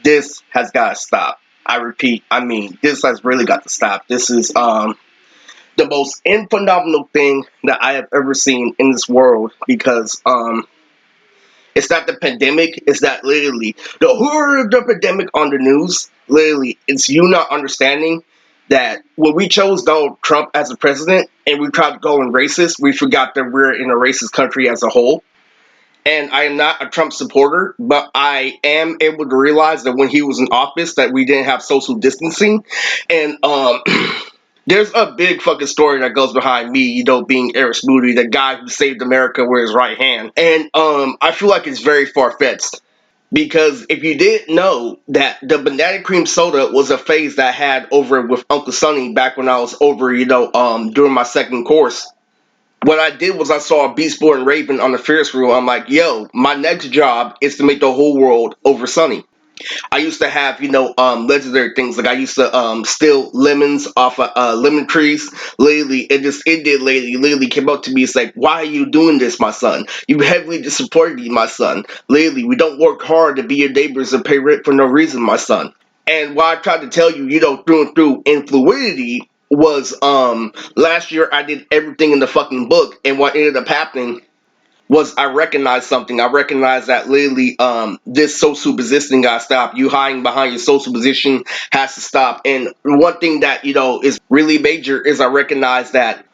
This has got to stop. I repeat, I mean, this has really got to stop. This is the most phenomenal thing that I have ever seen in this world because it's not the pandemic, it's that literally the horror of the pandemic on the news. Literally, it's you not understanding that when we chose Donald Trump as a president and we tried going racist, we forgot that we're in a racist country as a whole. And I am not a Trump supporter, but I am able to realize that when he was in office that we didn't have social distancing. And there's a big fucking story that goes behind me, being Eric Moody, the guy who saved America with his right hand. And I feel like it's very far fetched. Because if you didn't know that the banana cream soda was a phase that I had over with Uncle Sonny back when I was over, during my second course. What I did was I saw a Beast Boy and Raven on the Ferris wheel. I'm like, yo, my next job is to make the whole world over Sunny. I used to have, legendary things. Like I used to steal lemons off of lemon trees. Lately, literally came up to me. It's like, why are you doing this, my son? You heavily disappointed me, my son. Lately, we don't work hard to be your neighbors and pay rent for no reason, my son. And what I tried to tell you, through and through, in fluidity was last year I did everything in the fucking book, and what ended up happening was I recognized something. I recognized that literally this social positioning got to stop. You hiding behind your social position has to stop. And one thing that, is really major is I recognize that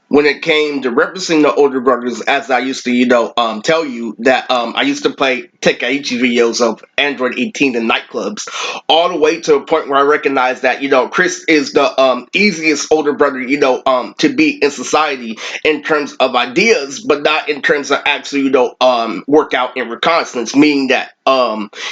when it came to representing the older brothers, as I used to, tell you that I used to play Tekaichi videos of Android 18 in nightclubs, all the way to a point where I recognized that, Chris is the easiest older brother, to be in society in terms of ideas, but not in terms of actually, workout and reconnaissance, meaning that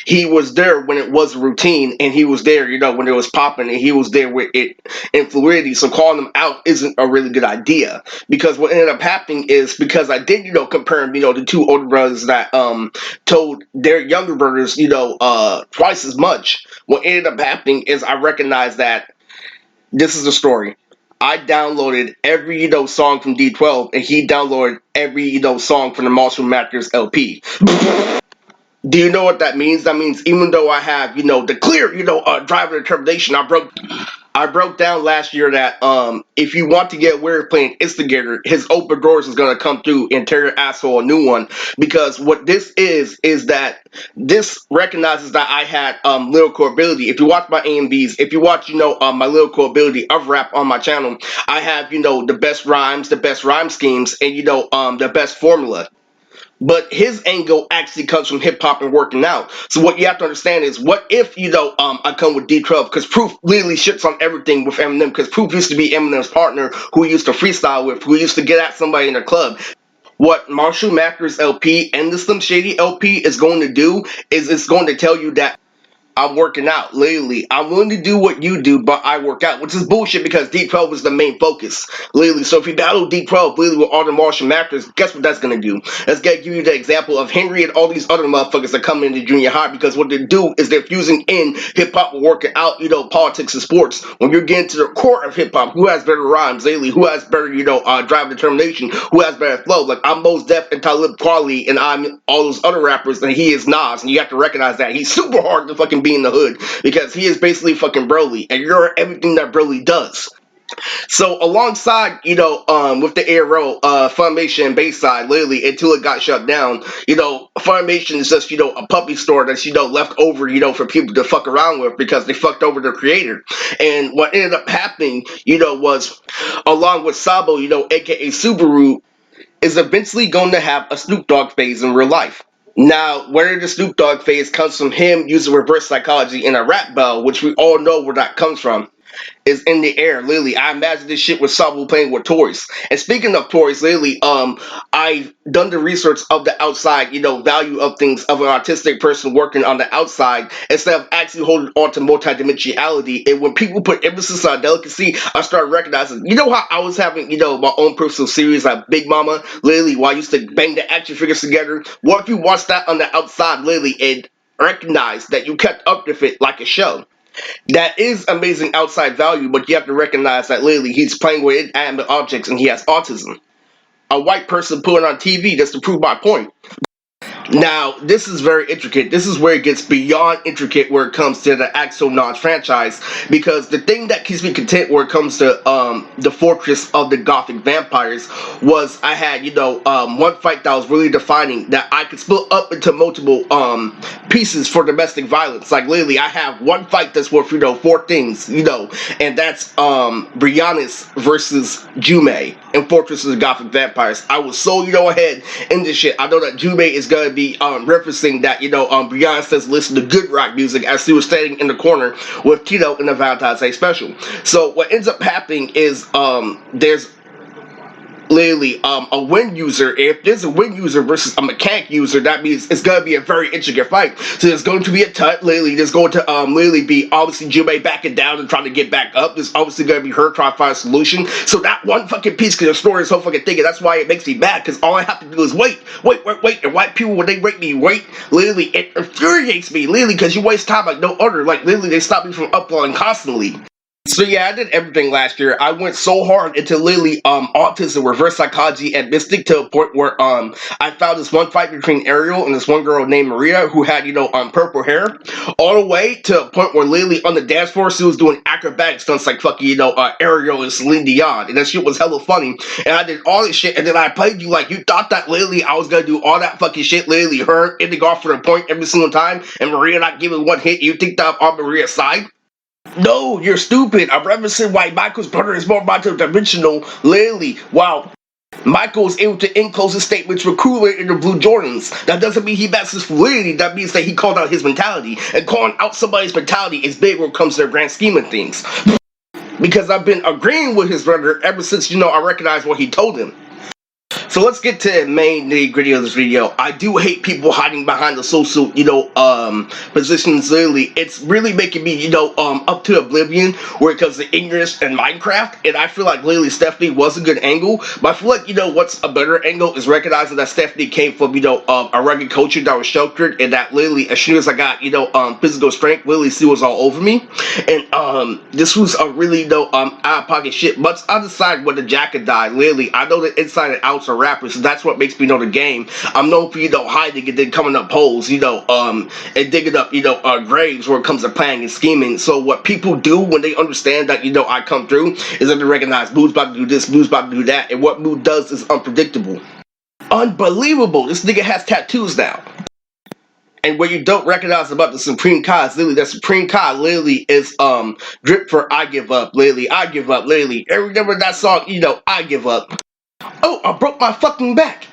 he was there when it was routine, and he was there, when it was popping, and he was there with it in fluidity. So calling him out isn't a really good idea, because what ended up happening is because I did, compare him, the two older brothers that told their younger brothers, twice as much. What ended up happening is I recognized that this is the story. I downloaded every song from D12, and he downloaded every song from the Marshall Mathers LP. Do you know what that means? That means even though I have, the clear, driver determination, I broke down last year that if you want to get weird playing Instigator, his open doors is gonna come through and tear your asshole a new one. Because what this is that this recognizes that I had lyrical ability. If you watch my AMVs, if you watch, my lyrical ability of rap on my channel, I have, the best rhymes, the best rhyme schemes, and the best formula. But his angle actually comes from hip hop and working out. So what you have to understand is, what if I come with D12, because Proof literally shits on everything with Eminem, because Proof used to be Eminem's partner, who he used to freestyle with, who used to get at somebody in a club. What Marshall Mathers LP and the Slim Shady LP is going to do is it's going to tell you that I'm working out, literally. I'm willing to do what you do, but I work out, which is bullshit because D12 is the main focus, literally. So if you battle D12, literally, with all the Martial Masters, guess what that's going to do? That's going to give you the example of Henry and all these other motherfuckers that come into junior high, because what they do is they're fusing in hip-hop with working out, politics and sports. When you're getting to the core of hip-hop, who has better rhymes, literally, who has better, drive determination, who has better flow? Like, I'm Mos Def and Talib Kweli, and I'm all those other rappers, and he is Nas, and you have to recognize that. He's super hard to fucking be in the hood, because he is basically fucking Broly, and you're everything that Broly does. So alongside, with the Arrow, Funimation and Bayside, literally, until it got shut down, Funimation is just, a puppy store that's, left over, for people to fuck around with, because they fucked over their creator. And what ended up happening, was, along with Sabo, aka Subaru, is eventually going to have a Snoop Dogg phase in real life. Now, where the Snoop Dogg phase comes from him using reverse psychology in a rap battle, which we all know where that comes from, is in the air, literally. I imagine this shit with Sabu playing with toys. And speaking of toys, literally, I've done the research of the outside, value of things, of an artistic person working on the outside, instead of actually holding on to multidimensionality. And when people put emphasis on delicacy, I started recognizing, how I was having, my own personal series like Big Mama, literally, while I used to bang the action figures together. What if you watch that on the outside, literally, and recognize that you kept up with it like a show? That is amazing outside value, but you have to recognize that literally he's playing with inanimate objects and he has autism. A white person put it on TV just to prove my point. Now, this is very intricate. This is where it gets beyond intricate where it comes to the actual non-franchise. Because the thing that keeps me content where it comes to the Fortress of the Gothic Vampires was I had, one fight that was really defining that I could split up into multiple pieces for domestic violence. Like, literally, I have one fight that's worth, four things, and that's Briannis versus Jume in Fortress of the Gothic Vampires. I was so, ahead in this shit. I know that Jume is gonna be referencing that, Brianna says listen to good rock music as she was standing in the corner with Tito in the Valentine's Day special. So what ends up happening is there's literally a wind user. If there's a wind user versus a mechanic user, that means it's going to be a very intricate fight. So there's going to be a tut. Literally, there's going to literally be obviously Jume backing down and trying to get back up. There's obviously going to be her trying to find a solution. So that one fucking piece can destroy this whole fucking thing, and that's why it makes me mad, because all I have to do is wait. And white people, when they make me wait, literally, it infuriates me, literally, because you waste time like no other. Like, literally, they stop me from uploading constantly. So yeah, I did everything last year. I went so hard into literally autism, reverse psychology, and mystic to a point where I found this one fight between Ariel and this one girl named Maria who had purple hair, all the way to a point where literally on the dance floor she was doing acrobatic stunts like fucking Ariel and Celine Dion, and that shit was hella funny. And I did all this shit, and then I played you like you thought that literally I was gonna do all that fucking shit, literally her ending off for the point every single time, and Maria not giving one hit. You think that I'm on Maria's side? No, you're stupid. I'm referencing why Michael's brother is more multi-dimensional, literally, while Michael is able to enclose his statements with cooler in the blue Jordans. That doesn't mean he backs his fluidity. That means that he called out his mentality. And calling out somebody's mentality is big when it comes to the grand scheme of things. Because I've been agreeing with his brother ever since, I recognized what he told him. So let's get to the main nitty-gritty of this video. I do hate people hiding behind the social, positions. Literally, it's really making me, up to oblivion where it comes to ignorance and Minecraft. And I feel like literally Stephanie was a good angle, but I feel like, what's a better angle is recognizing that Stephanie came from, a rugged culture that was sheltered, and that literally, as soon as I got, physical strength, literally she was all over me. And this was a really, out-of-pocket shit. But on the side when the jacket died, literally, I know the inside and outs are rappers, so that's what makes me know the game. I'm known for hiding and then coming up holes, and digging up graves where it comes to planning and scheming. So what people do when they understand that I come through is that they recognize Mood's about to do this, Mood's about to do that, and what Mood does is unpredictable, unbelievable. This nigga has tattoos now. And what you don't recognize about the Supreme Kai is literally that Supreme Kai literally is drip for I give up, literally, I give up, literally. Remember that song, I give up. Oh, I broke my fucking back.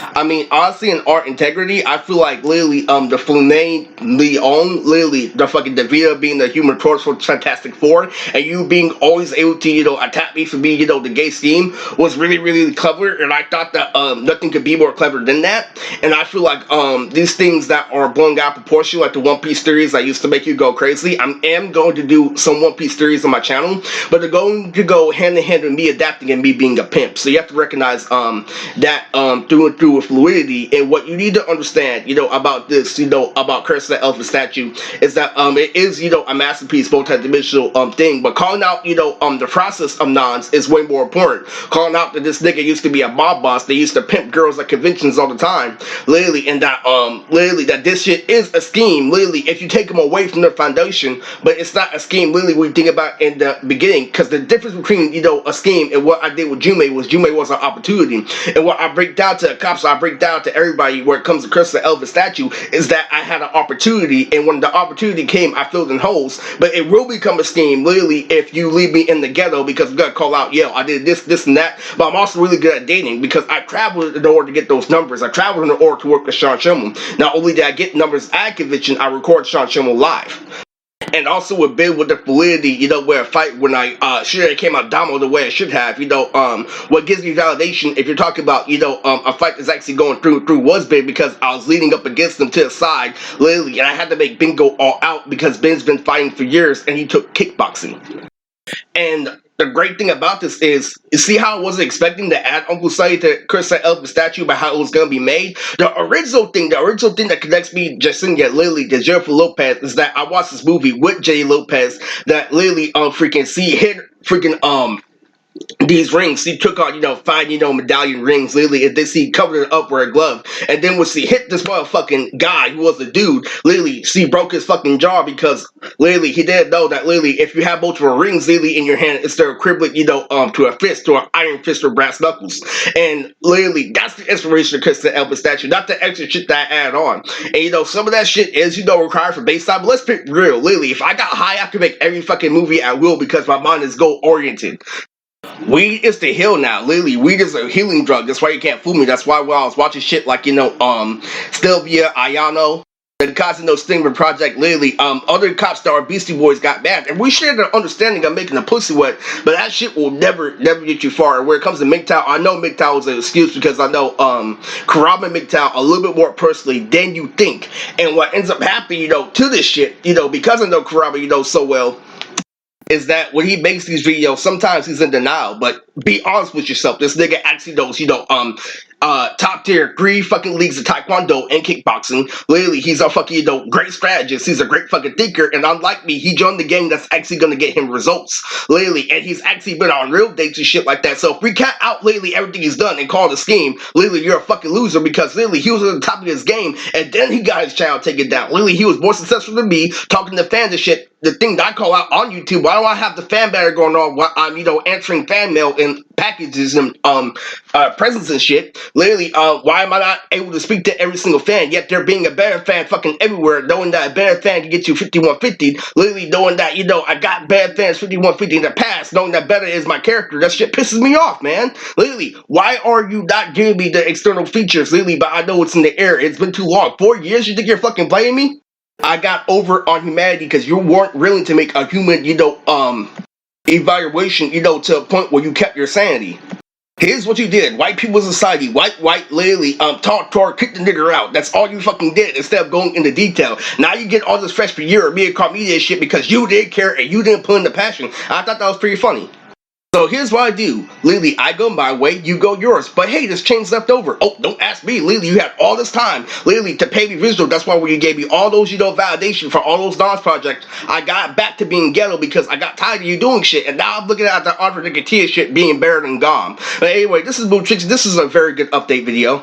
I mean, honestly, in art integrity, I feel like literally, the Flanae Leon, literally, the fucking Davina being the Human Torch for Fantastic Four, and you being always able to, attack me for being, the gay scheme was really, really clever, and I thought that, nothing could be more clever than that. And I feel like, these things that are blowing out of proportion, like the One Piece theories that used to make you go crazy, I am going to do some One Piece theories on my channel, but they're going to go hand in hand with me adapting and me being a pimp. So you have to recognize, that, through and through with fluidity. And what you need to understand, about this, about Curse of the Elephant statue is that it is, a masterpiece, multi-dimensional thing. But calling out, the process of nons is way more important. Calling out that this nigga used to be a mob boss, they used to pimp girls at conventions all the time, literally, and that literally that this shit is a scheme, literally, if you take them away from their foundation, but it's not a scheme, literally, we think about in the beginning, because the difference between, a scheme and what I did with Jume was an opportunity. And what I break down to the cops, I break down to everybody where it comes to Curse of the Elephant statue is that I had an opportunity, and when the opportunity came, I filled in holes. But it will become a scheme, literally, if you leave me in the ghetto, because I'm gonna call out, I did this, and that. But I'm also really good at dating because I traveled in order to get those numbers. I traveled in order to work with Sean Schimmel. Not only did I get numbers at convention, I record Sean Schimmel live. And also with bid with the fluidity, where a fight when I should have came out domo the way it should have, what gives me validation if you're talking about, a fight that's actually going through was big because I was leading up against him to the side, literally, and I had to make Ben go all out because Ben's been fighting for years and he took kickboxing. And the great thing about this is, you see how I wasn't expecting to add Uncle Sally to Chris Elephant statue about how it was going to be made? The original thing that connects me, Jacinga, literally, to Jennifer Lopez, is that I watched this movie with J. Lopez that literally, freaking see hit, freaking, these rings. He took on, 5, medallion rings, literally, and then he covered it up with a glove. And then when she hit this motherfucking guy who was a dude, literally, she broke his fucking jaw because literally he didn't know that literally if you have multiple rings literally in your hand, it's their equivalent, to a fist, to an iron fist or brass knuckles. And literally, that's the inspiration of Kristen Elvis statue, not the extra shit that I add on. And some of that shit is, required for base time, but let's pick real. Literally, if I got high, I could make every fucking movie at will because my mind is goal oriented. Weed is the heal now. Literally, weed is a healing drug. That's why you can't fool me. That's why when I was watching shit like, Sylvia, Ayano, the Casino Stinger Project, literally, other cop star Beastie Boys got banned. And we shared an understanding of making a pussy wet, but that shit will never get you far. And where it comes to MGTOW, I know MGTOW is an excuse because I know, Karama and MGTOW a little bit more personally than you think. And what ends up happening, to this shit, because I know Karama, so well, is that when he makes these videos, sometimes he's in denial. But be honest with yourself. This nigga actually knows, top tier 3 fucking leagues of taekwondo and kickboxing. Literally, he's a fucking, great strategist. He's a great fucking thinker. And unlike me, he joined the game that's actually gonna get him results. Literally, and he's actually been on real dates and shit like that. So if we can't out literally everything he's done and call it a scheme, literally you're a fucking loser because literally he was at the top of his game and then he got his channel taken down. Literally, he was more successful than me, talking to fans and shit. The thing that I call out on YouTube, why do I have the fan banner going on while I'm, answering fan mail and packages and presents and shit? Literally, why am I not able to speak to every single fan? Yet there being a better fan fucking everywhere, knowing that a better fan can get you 5150. Literally knowing that, I got bad fans 5150 in the past, knowing that better is my character. That shit pisses me off, man. Literally, why are you not giving me the external features? Literally, but I know it's in the air. It's been too long. 4 years? You think you're fucking playing me? I got over on humanity because you weren't willing to make a human, evaluation, to a point where you kept your sanity. Here's what you did. White people society. White, literally, talk, kick the nigger out. That's all you fucking did instead of going into detail. Now you get all this freshman year of being called media shit because you didn't care and you didn't put in the passion. I thought that was pretty funny. So here's what I do. Lily, I go my way, you go yours. But hey, this chain's left over. Oh, don't ask me. Lily, you had all this time, Lily, to pay me visual. That's why when you gave me all those, validation for all those dance projects, I got back to being ghetto because I got tired of you doing shit. And now I'm looking at the Andre Nicketia shit being better than gone. But anyway, this is Boo Tricks. This is a very good update video.